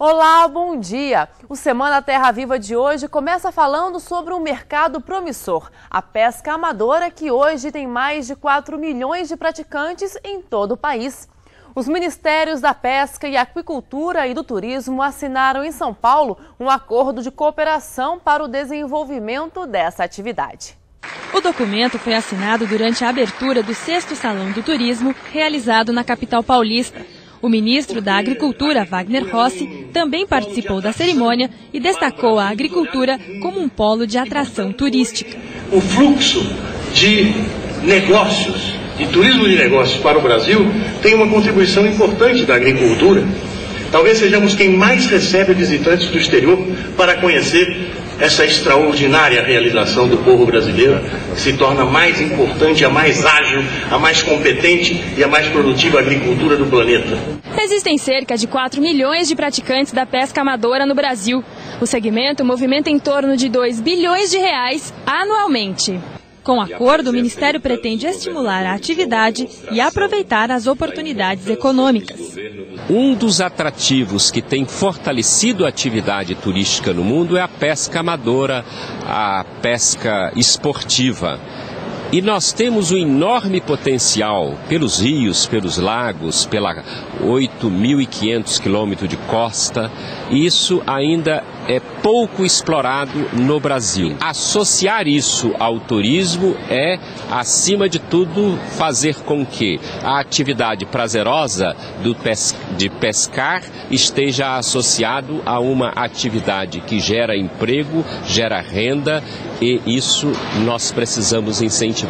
Olá, bom dia! O Semana Terra Viva de hoje começa falando sobre um mercado promissor, a pesca amadora, que hoje tem mais de 4 milhões de praticantes em todo o país. Os Ministérios da Pesca e Aquicultura e do Turismo assinaram em São Paulo um acordo de cooperação para o desenvolvimento dessa atividade. O documento foi assinado durante a abertura do 6º Salão do Turismo, realizado na capital paulista. O ministro da Agricultura, Wagner Rossi, também participou da cerimônia e destacou a agricultura como um polo de atração turística. O fluxo de negócios, de turismo de negócios para o Brasil, tem uma contribuição importante da agricultura. Talvez sejamos quem mais recebe visitantes do exterior para conhecer essa extraordinária realização do povo brasileiro, que se torna mais importante, a mais ágil, a mais competente e a mais produtiva agricultura do planeta. Existem cerca de 4 milhões de praticantes da pesca amadora no Brasil. O segmento movimenta em torno de 2 bilhões de reais anualmente. Com o acordo, o Ministério pretende estimular a atividade e aproveitar as oportunidades econômicas. Um dos atrativos que tem fortalecido a atividade turística no mundo é a pesca amadora, a pesca esportiva. E nós temos um enorme potencial pelos rios, pelos lagos, pela 8.500 quilômetros de costa. Isso ainda é pouco explorado no Brasil. Associar isso ao turismo é, acima de tudo, fazer com que a atividade prazerosa de pescar esteja associado a uma atividade que gera emprego, gera renda, e isso nós precisamos incentivar.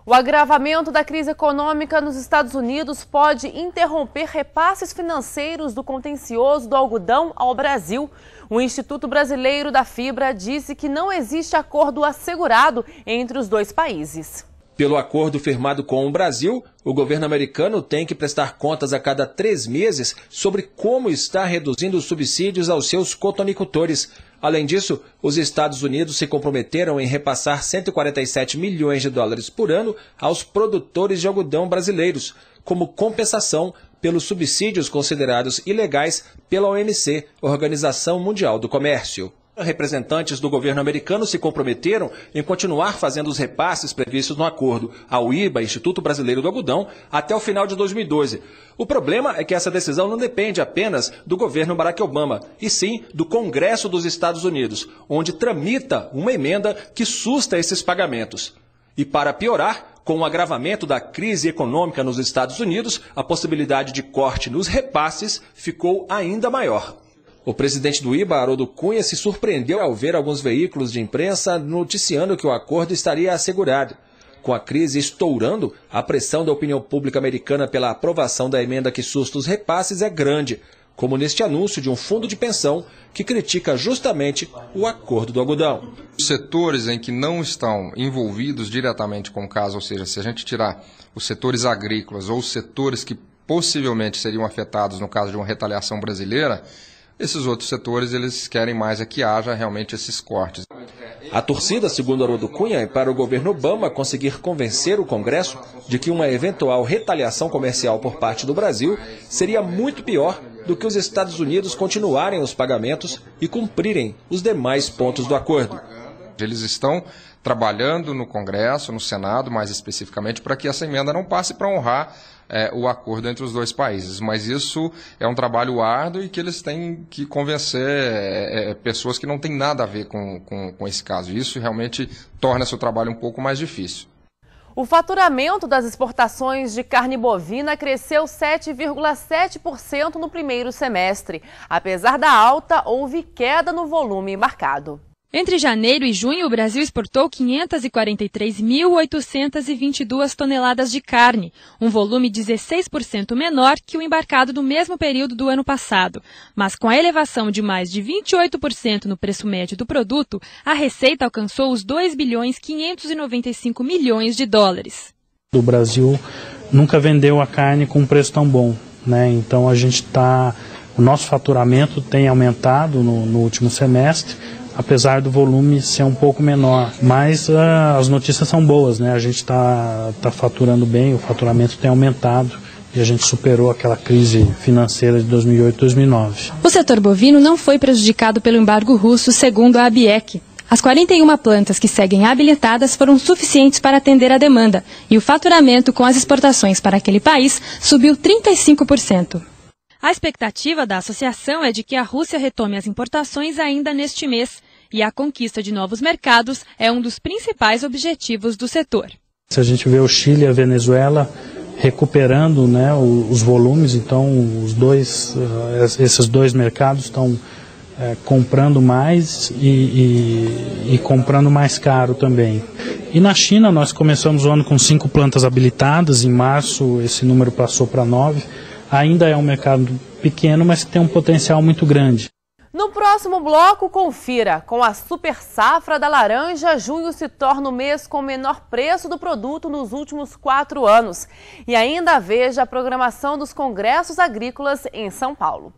O agravamento da crise econômica nos Estados Unidos pode interromper repasses financeiros do contencioso do algodão ao Brasil. O Instituto Brasileiro da Fibra disse que não existe acordo assegurado entre os dois países. Pelo acordo firmado com o Brasil, o governo americano tem que prestar contas a cada 3 meses sobre como está reduzindo os subsídios aos seus cotonicultores. Além disso, os Estados Unidos se comprometeram em repassar 147 milhões de dólares por ano aos produtores de algodão brasileiros, como compensação pelos subsídios considerados ilegais pela OMC, Organização Mundial do Comércio. Representantes do governo americano se comprometeram em continuar fazendo os repasses previstos no acordo ao IBA, Instituto Brasileiro do Algodão, até o final de 2012. O problema é que essa decisão não depende apenas do governo Barack Obama, e sim do Congresso dos Estados Unidos, onde tramita uma emenda que susta esses pagamentos. E para piorar, com o agravamento da crise econômica nos Estados Unidos, a possibilidade de corte nos repasses ficou ainda maior. O presidente do IBA, Haroldo Cunha, se surpreendeu ao ver alguns veículos de imprensa noticiando que o acordo estaria assegurado. Com a crise estourando, a pressão da opinião pública americana pela aprovação da emenda que susta os repasses é grande, como neste anúncio de um fundo de pensão que critica justamente o acordo do algodão. Os setores em que não estão envolvidos diretamente com o caso, ou seja, se a gente tirar os setores agrícolas ou os setores que possivelmente seriam afetados no caso de uma retaliação brasileira, esses outros setores, eles querem mais é que haja realmente esses cortes. A torcida, segundo Haroldo Cunha, é para o governo Obama conseguir convencer o Congresso de que uma eventual retaliação comercial por parte do Brasil seria muito pior do que os Estados Unidos continuarem os pagamentos e cumprirem os demais pontos do acordo. Eles estão trabalhando no Congresso, no Senado, mais especificamente, para que essa emenda não passe para honrar o acordo entre os dois países. Mas isso é um trabalho árduo e que eles têm que convencer pessoas que não têm nada a ver com esse caso. Isso realmente torna seu trabalho um pouco mais difícil. O faturamento das exportações de carne bovina cresceu 7,7% no primeiro semestre. Apesar da alta, houve queda no volume marcado. Entre janeiro e junho, o Brasil exportou 543.822 toneladas de carne, um volume 16% menor que o embarcado no mesmo período do ano passado. Mas com a elevação de mais de 28% no preço médio do produto, a receita alcançou os 2.595 milhões de dólares. O Brasil nunca vendeu a carne com um preço tão bom, né? Então o nosso faturamento tem aumentado no último semestre, apesar do volume ser um pouco menor. Mas as notícias são boas, né? A gente está faturando bem, o faturamento tem aumentado e a gente superou aquela crise financeira de 2008 e 2009. O setor bovino não foi prejudicado pelo embargo russo, segundo a ABIEC. As 41 plantas que seguem habilitadas foram suficientes para atender a demanda e o faturamento com as exportações para aquele país subiu 35%. A expectativa da associação é de que a Rússia retome as importações ainda neste mês e a conquista de novos mercados é um dos principais objetivos do setor. Se a gente vê o Chile e a Venezuela recuperando, né, os volumes, então esses dois mercados estão comprando mais e comprando mais caro também. E na China nós começamos o ano com 5 plantas habilitadas, em março esse número passou para 9. Ainda é um mercado pequeno, mas tem um potencial muito grande. No próximo bloco, confira. Com a super safra da laranja, junho se torna o mês com o menor preço do produto nos últimos 4 anos. E ainda veja a programação dos congressos agrícolas em São Paulo.